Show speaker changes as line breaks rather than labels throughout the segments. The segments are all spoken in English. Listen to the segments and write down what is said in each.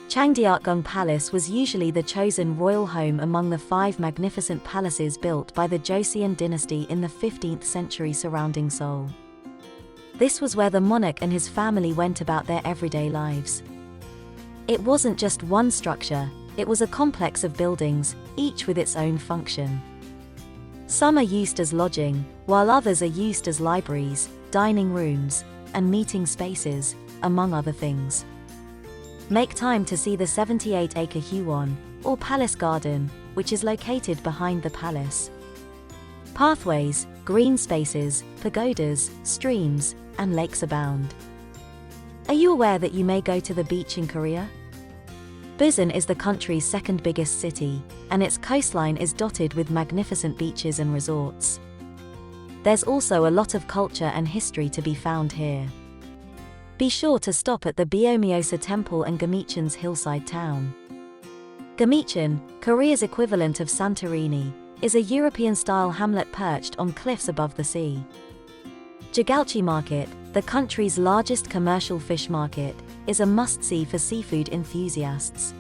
Changdeokgung Palace was usually the chosen royal home among the 5 magnificent palaces built by the Joseon dynasty in the 15th century surrounding Seoul. This was where the monarch and his family went about their everyday lives. It wasn't just one structure, it was a complex of buildings, each with its own function. Some are used as lodging, while others are used as libraries, dining rooms, and meeting spaces, among other things. Make time to see the 78-acre Hwon, or Palace Garden, which is located behind the palace. Pathways, green spaces, pagodas, streams, and lakes abound. Are you aware that you may go to the beach in Korea? Busan is the country's second biggest city, and its coastline is dotted with magnificent beaches and resorts. There's also a lot of culture and history to be found here. Be sure to stop at the Byeomyeosa Temple and Gyeongchun's hillside town. Gyeongchun, Korea's equivalent of Santorini, is a European-style hamlet perched on cliffs above the sea. Jigalchi Market, the country's largest commercial fish market, is a must-see for seafood enthusiasts.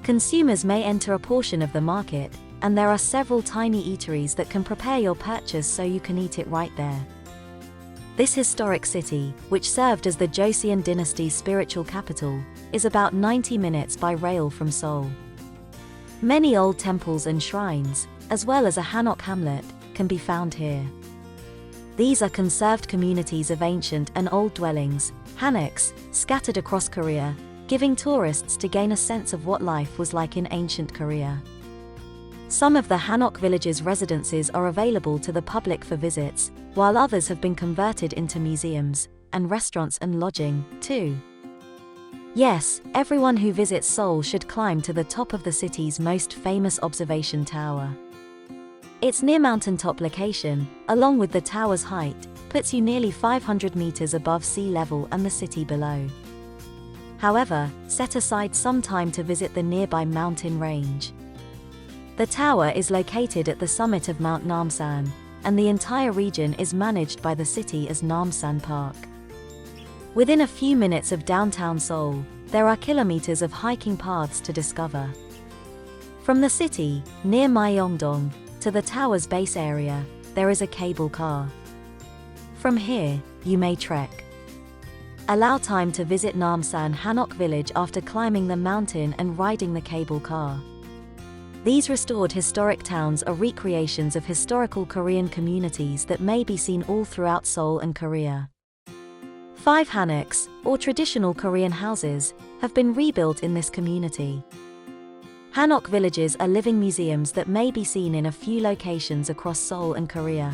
Consumers may enter a portion of the market, and there are several tiny eateries that can prepare your purchase so you can eat it right there. This historic city, which served as the Joseon dynasty's spiritual capital, is about 90 minutes by rail from Seoul. Many old temples and shrines, as well as a Hanok hamlet, can be found here. These are conserved communities of ancient and old dwellings, hanoks, scattered across Korea, giving tourists to gain a sense of what life was like in ancient Korea. Some of the Hanok village's residences are available to the public for visits, while others have been converted into museums, and restaurants and lodging, too. Yes, everyone who visits Seoul should climb to the top of the city's most famous observation tower. Its near mountaintop location, along with the tower's height, puts you nearly 500 meters above sea level and the city below. However, set aside some time to visit the nearby mountain range. The tower is located at the summit of Mount Namsan, and the entire region is managed by the city as Namsan Park. Within a few minutes of downtown Seoul, there are kilometers of hiking paths to discover. From the city, near Myeongdong, to the tower's base area, there is a cable car. From here, you may trek. Allow time to visit Namsan Hanok village after climbing the mountain and riding the cable car. These restored historic towns are recreations of historical Korean communities that may be seen all throughout Seoul and Korea. 5 hanoks, or traditional Korean houses, have been rebuilt in this community. Hanok villages are living museums that may be seen in a few locations across Seoul and Korea.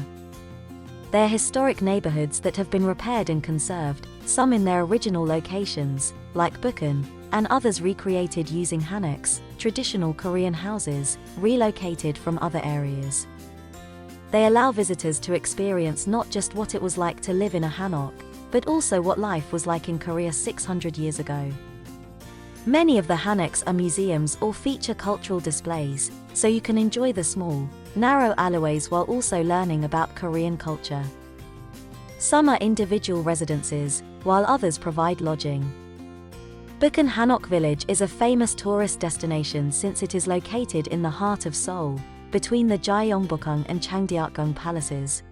They're historic neighborhoods that have been repaired and conserved, some in their original locations, like Bukhan, and others recreated using hanoks, traditional Korean houses, relocated from other areas. They allow visitors to experience not just what it was like to live in a hanok, but also what life was like in Korea 600 years ago. Many of the hanoks are museums or feature cultural displays, so you can enjoy the small, narrow alleyways while also learning about Korean culture. Some are individual residences, while others provide lodging. Bukhan Hanok Village is a famous tourist destination since it is located in the heart of Seoul, between the Gyeongbokgung and Changdeokgung palaces.